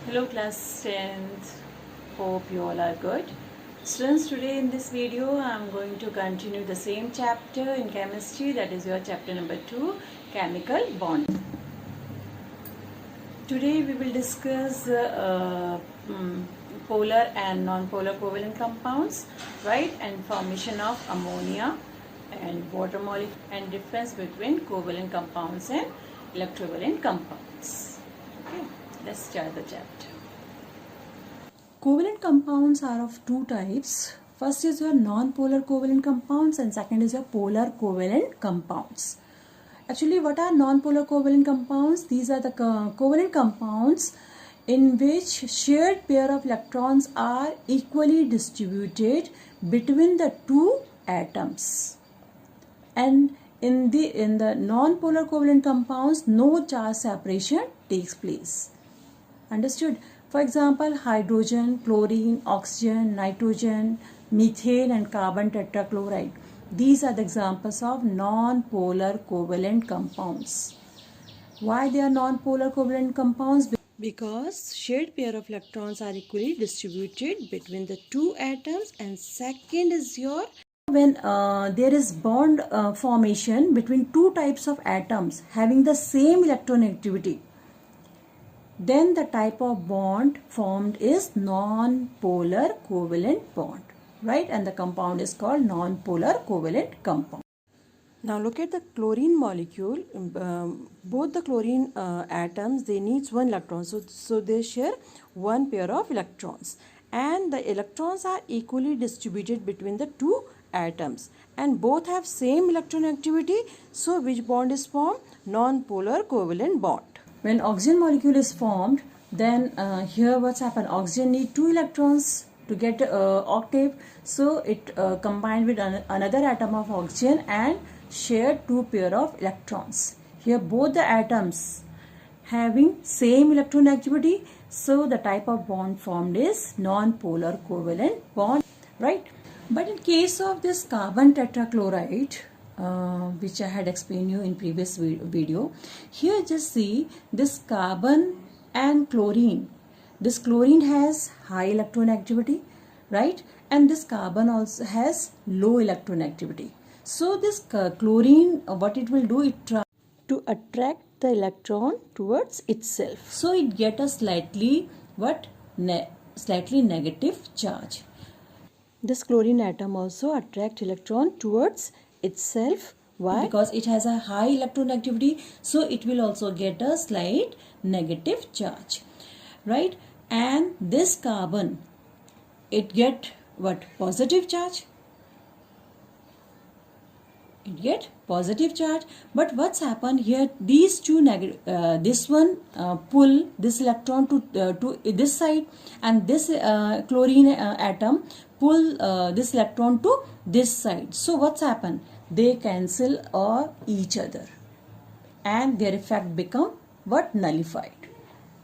Hello class 10th, hope you all are good. Students, today in this video I am going to continue the same chapter in chemistry, that is your chapter number 2, chemical bond. Today we will discuss polar and non-polar covalent compounds, right, and formation of ammonia and water molecule and difference between covalent compounds and electrovalent compounds. Okay, let's start the chapter. Covalent compounds are of two types. First is your non-polar covalent compounds and second is your polar covalent compounds. Actually, what are non-polar covalent compounds? These are the covalent compounds in which shared pair of electrons are equally distributed between the two atoms. And in the non-polar covalent compounds, no charge separation takes place. Understood? For example, hydrogen, chlorine, oxygen, nitrogen, methane and carbon tetrachloride. These are the examples of non-polar covalent compounds. Why they are non-polar covalent compounds? Because shared pair of electrons are equally distributed between the two atoms, and second is your when there is bond formation between two types of atoms having the same electronegativity, then the type of bond formed is non-polar covalent bond, right? And the compound is called non-polar covalent compound. Now look at the chlorine molecule. Both the chlorine atoms, they needs one electron, so they share one pair of electrons, and the electrons are equally distributed between the two atoms, and both have same electronegativity. So which bond is formed? Non-polar covalent bond. When oxygen molecule is formed, then here what's happened? Oxygen need two electrons to get octave, so it combined with another atom of oxygen and shared two pair of electrons. Here both the atoms having same electronegativity, so the type of bond formed is non-polar covalent bond, right? But in case of this carbon tetrachloride, which I had explained you in previous video, here just see this carbon and chlorine. This chlorine has high electronegativity, right? And this carbon also has low electronegativity. So this chlorine, what it will do, it try to attract the electron towards itself. So it get a slightly slightly negative charge. This chlorine atom also attract electron towards itself. Why? Because it has a high electronegativity, so it will also get a slight negative charge, right? And this carbon, it get what? Positive charge. It get positive charge. But what's happened here? These two this one pull this electron to this side, and this chlorine atom pull this electron to this side. So what's happened? They cancel each other, and their effect become what? Nullified.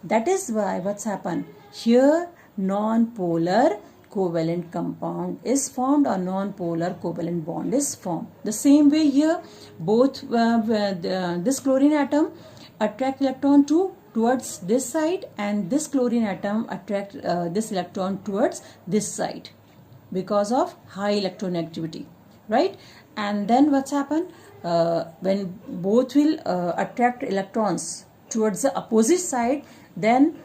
That is why what's happened here? Non-polar covalent compound is formed, or non-polar covalent bond is formed. The same way here, both this chlorine atom attract electron towards this side, and this chlorine atom attract this electron towards this side because of high electronegativity, right? And then what's happened? When both will attract electrons towards the opposite side, then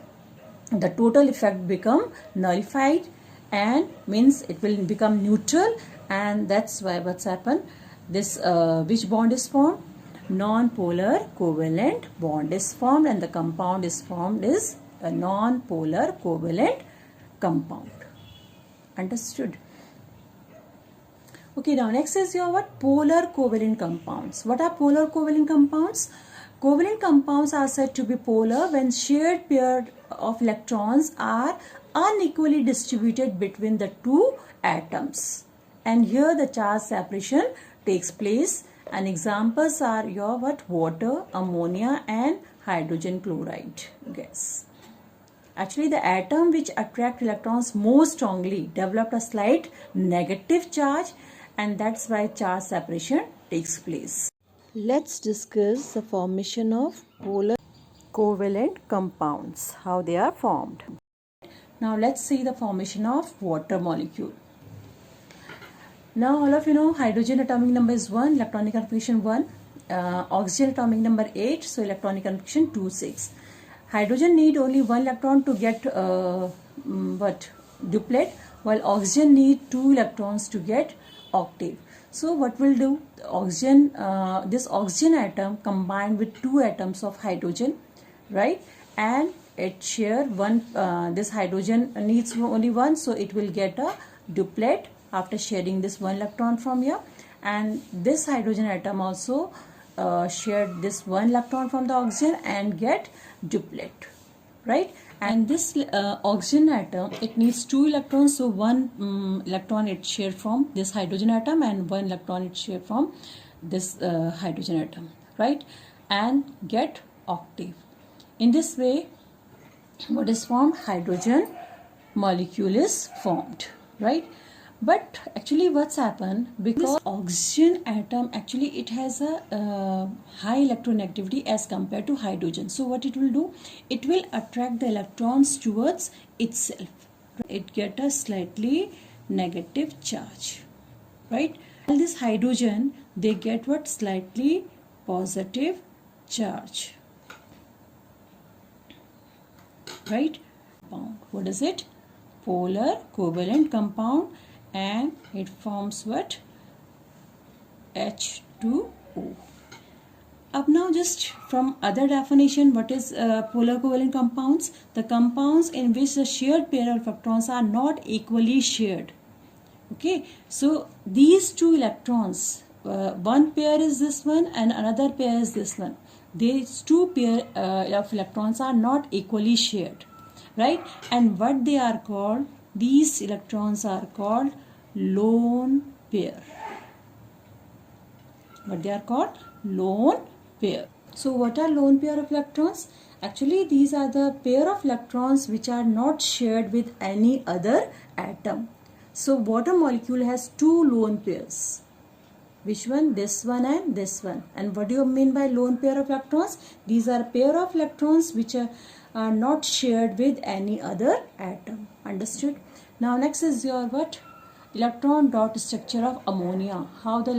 the total effect become nullified, and means it will become neutral, and that's why what's happened? This which bond is formed? Non-polar covalent bond is formed, and the compound is formed is a non-polar covalent compound. Understood? Okay, now next is your what? Polar covalent compounds. What are polar covalent compounds? Covalent compounds are said to be polar when shared pair of electrons are unequally distributed between the two atoms, and here the charge separation takes place, and examples are your what? Water, ammonia and hydrogen chloride gas. Actually, the atom which attract electrons most strongly developed a slight negative charge, and that's why charge separation takes place. Let's discuss the formation of polar covalent compounds, how they are formed. Now let's see the formation of water molecule. Now all of you know hydrogen atomic number is 1, electronic configuration 1, oxygen atomic number 8, so electronic configuration 2, 6. Hydrogen need only 1 electron to get duplet, while oxygen need 2 electrons to get octave. So what will do, oxygen, this oxygen atom combined with 2 atoms of hydrogen, right, and it share one, this hydrogen needs only 1, so it will get a duplet after sharing this 1 electron from here, and this hydrogen atom also shared this 1 electron from the oxygen and get duplet, right. And this oxygen atom, it needs 2 electrons, so 1 electron it shared from this hydrogen atom and 1 electron it shared from this hydrogen atom, right, and get octave. In this way, what is formed? Hydrogen molecule is formed, right. But actually what's happened, because oxygen atom actually it has a high electronegativity as compared to hydrogen, so what it will do, it will attract the electrons towards itself, it get a slightly negative charge, right. While this hydrogen, they get what? Slightly positive charge, right. What is it? Polar covalent compound, and it forms what? H2O. Up now, just from other definition, what is polar covalent compounds? The compounds in which the shared pair of electrons are not equally shared. Okay, so these 2 electrons, one pair is this one and another pair is this one. These 2 pair of electrons are not equally shared, right? And what they are called? These electrons are called lone pair. What they are called? Lone pair. So what are lone pair of electrons? Actually, these are the pair of electrons which are not shared with any other atom. So water molecule has 2 lone pairs. Which one? This one and this one. And what do you mean by lone pair of electrons? These are pair of electrons which are not shared with any other atom. Understood? Now next is your what? Electron dot structure of ammonia. How the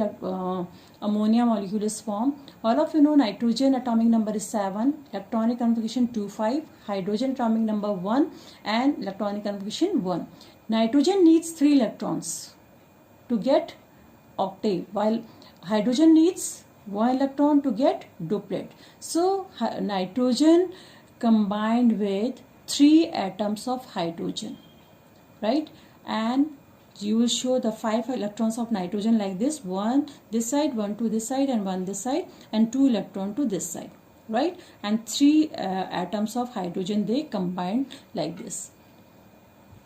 ammonia molecule is formed. All of you know nitrogen atomic number is 7, electronic configuration 2, 5, hydrogen atomic number 1 and electronic configuration 1. Nitrogen needs 3 electrons to get octave, while hydrogen needs 1 electron to get duplet. So nitrogen combined with 3 atoms of hydrogen, right, and you will show the 5 electrons of nitrogen like this, 1 this side, 1 to this side and 1 this side, and 2 electron to this side, right, and 3 atoms of hydrogen they combined like this.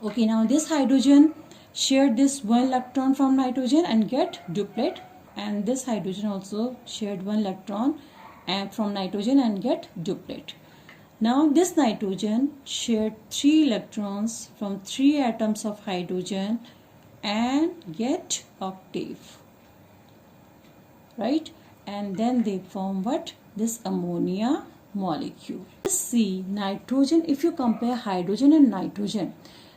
Okay, now this hydrogen shared this 1 electron from nitrogen and get duplet, and this hydrogen also shared 1 electron and from nitrogen and get duplet. Now this nitrogen shared 3 electrons from 3 atoms of hydrogen and get octave, right, and then they form what? This ammonia molecule. See, nitrogen, if you compare hydrogen and nitrogen,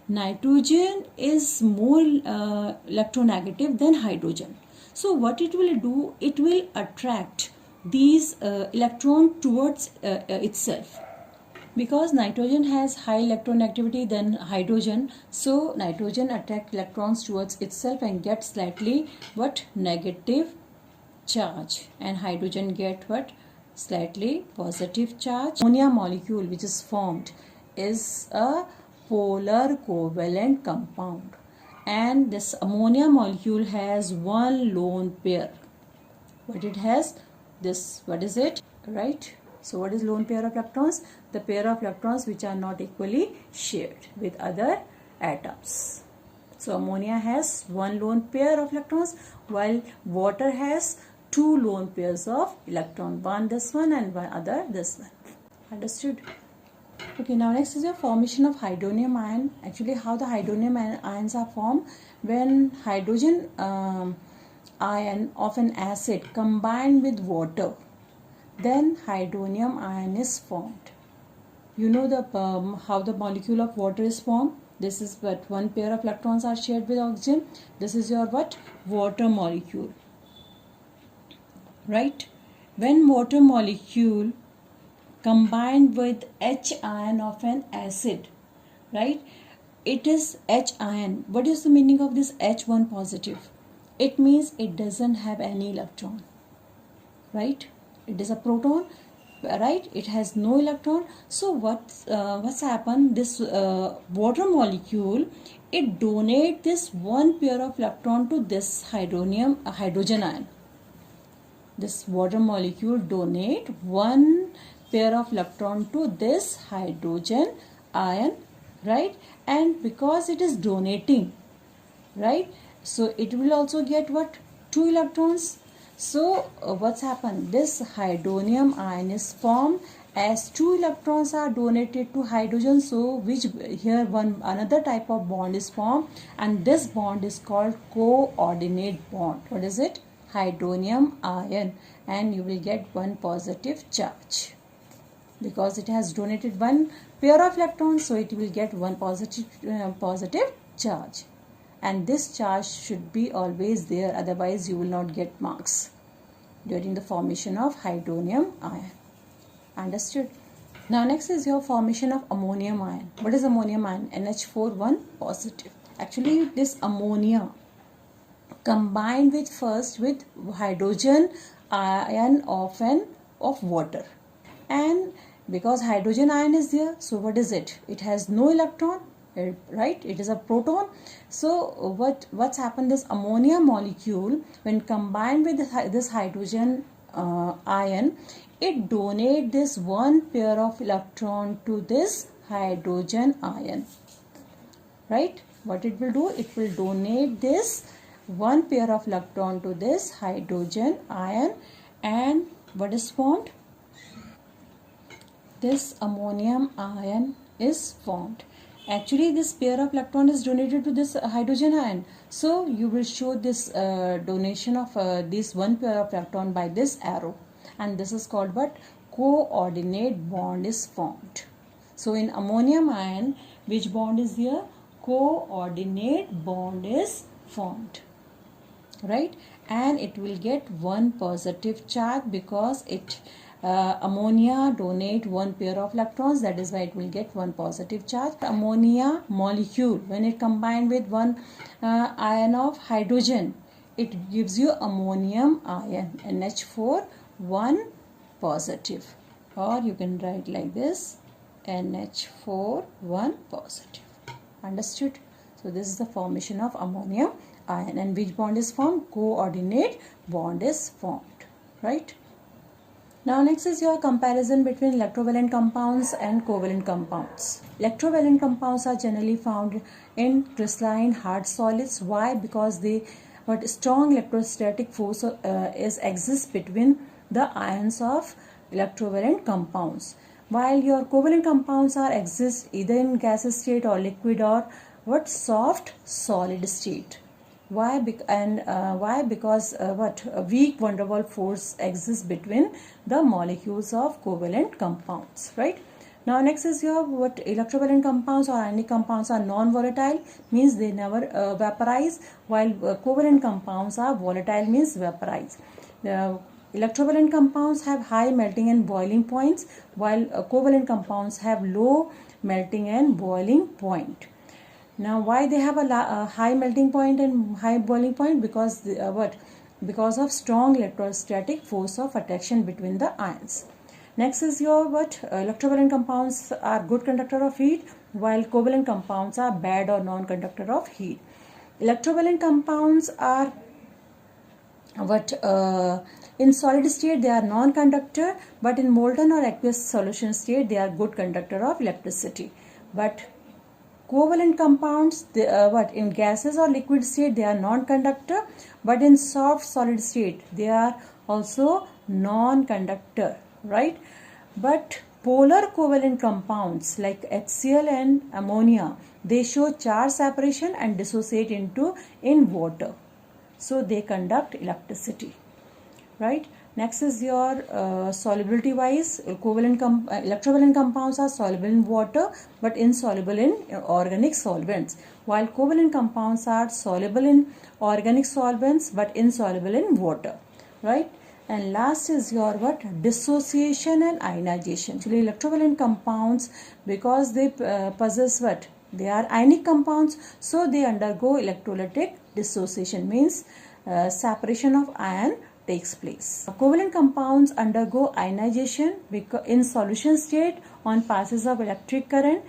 nitrogen is more electronegative than hydrogen. So what it will do, it will attract these electron towards itself, because nitrogen has high electronegativity than hydrogen, so nitrogen attract electrons towards itself and get slightly what? Negative charge, and hydrogen get what? Slightly positive charge. Ammonia molecule which is formed is a polar covalent compound, and this ammonia molecule has 1 lone pair. But it has this, what is it, right? So what is lone pair of electrons? The pair of electrons which are not equally shared with other atoms. So ammonia has 1 lone pair of electrons, while water has 2 lone pairs of electron, one this one and one other this one. Understood? Okay, now next is the formation of hydronium ion. Actually, how the hydronium ions are formed? When hydrogen ion of an acid combined with water, then hydronium ion is formed. you know the how the molecule of water is formed. This is what one pair of electrons are shared with oxygen. This is your what? Water molecule, right? When water molecule combined with H ion of an acid, right? It is H ion. What is the meaning of this H1 positive? It means it doesn't have any electron, right? It is a proton, right? It has no electron. So what's happened? This water molecule, it donate this one pair of electron to this hydrogen ion. This water molecule donate one pair of electron to this hydrogen ion, right? And because it is donating, right, so it will also get what? 2 electrons. So what's happened? This hydronium ion is formed as 2 electrons are donated to hydrogen. So which here one another type of bond is formed, and this bond is called coordinate bond. What is it? Hydronium ion, and you will get one positive charge because it has donated one pair of electrons, so it will get one positive charge, and this charge should be always there, otherwise you will not get marks during the formation of hydronium ion. Understood? Now next is your formation of ammonium ion. What is ammonium ion? NH4 1 positive. Actually this ammonia combined with first with hydrogen ion of water, and because hydrogen ion is there, so what is it? It has no electron, right? It is a proton. So what's happened? This ammonia molecule, when combined with this hydrogen ion, it donate this one pair of electron to this hydrogen ion, right? What it will do? It will donate this one pair of electron to this hydrogen ion, and what is formed? This ammonium ion is formed. Actually this pair of electron is donated to this hydrogen ion, so you will show this donation of this one pair of electron by this arrow, and this is called what? Coordinate bond is formed. So in ammonium ion, which bond is there? Coordinate bond is formed, right? And it will get one positive charge because it ammonia donate one pair of electrons, that is why it will get one positive charge. Ammonia molecule, when it combined with one ion of hydrogen, it gives you ammonium ion, NH4 1 positive, or you can write like this, NH4 1 positive. Understood? So this is the formation of ammonium ion, and which bond is formed? Coordinate bond is formed, right? Now next is your comparison between electrovalent compounds and covalent compounds. Electrovalent compounds are generally found in crystalline hard solids. Why? Because what strong electrostatic force exists between the ions of electrovalent compounds, while your covalent compounds exist either in gaseous state or liquid or what? Soft solid state. Why? Why? Because a weak van der Waals force exists between the molecules of covalent compounds, right? Now next is your what? Electrovalent compounds or ionic compounds are non-volatile, means they never vaporize, while covalent compounds are volatile, means vaporize. Electrovalent compounds have high melting and boiling points, while covalent compounds have low melting and boiling point. Now why they have a high melting point and high boiling point? Because because of strong electrostatic force of attraction between the ions. Next is your what? Electrovalent compounds are good conductor of heat, while covalent compounds are bad or non-conductor of heat. Electrovalent compounds are what? In solid state they are non-conductor, but in molten or aqueous solution state they are good conductor of electricity. But covalent compounds, in gases or liquid state they are non-conductor, but in soft solid state they are also non-conductor, right? But polar covalent compounds like HCl and ammonia, they show charge separation and dissociate in water, so they conduct electricity, right? Next is your solubility wise. Electrovalent compounds are soluble in water but insoluble in organic solvents, while covalent compounds are soluble in organic solvents but insoluble in water, right? And last is your what? Dissociation and ionization. Actually, electrovalent compounds, because they possess what? They are ionic compounds, so they undergo electrolytic dissociation, means separation of ion takes place. Covalent compounds undergo ionization in solution state on passes of electric current,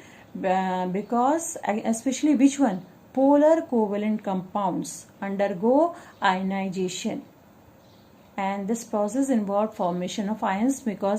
because especially which one? Polar covalent compounds undergo ionization, and this process involves formation of ions because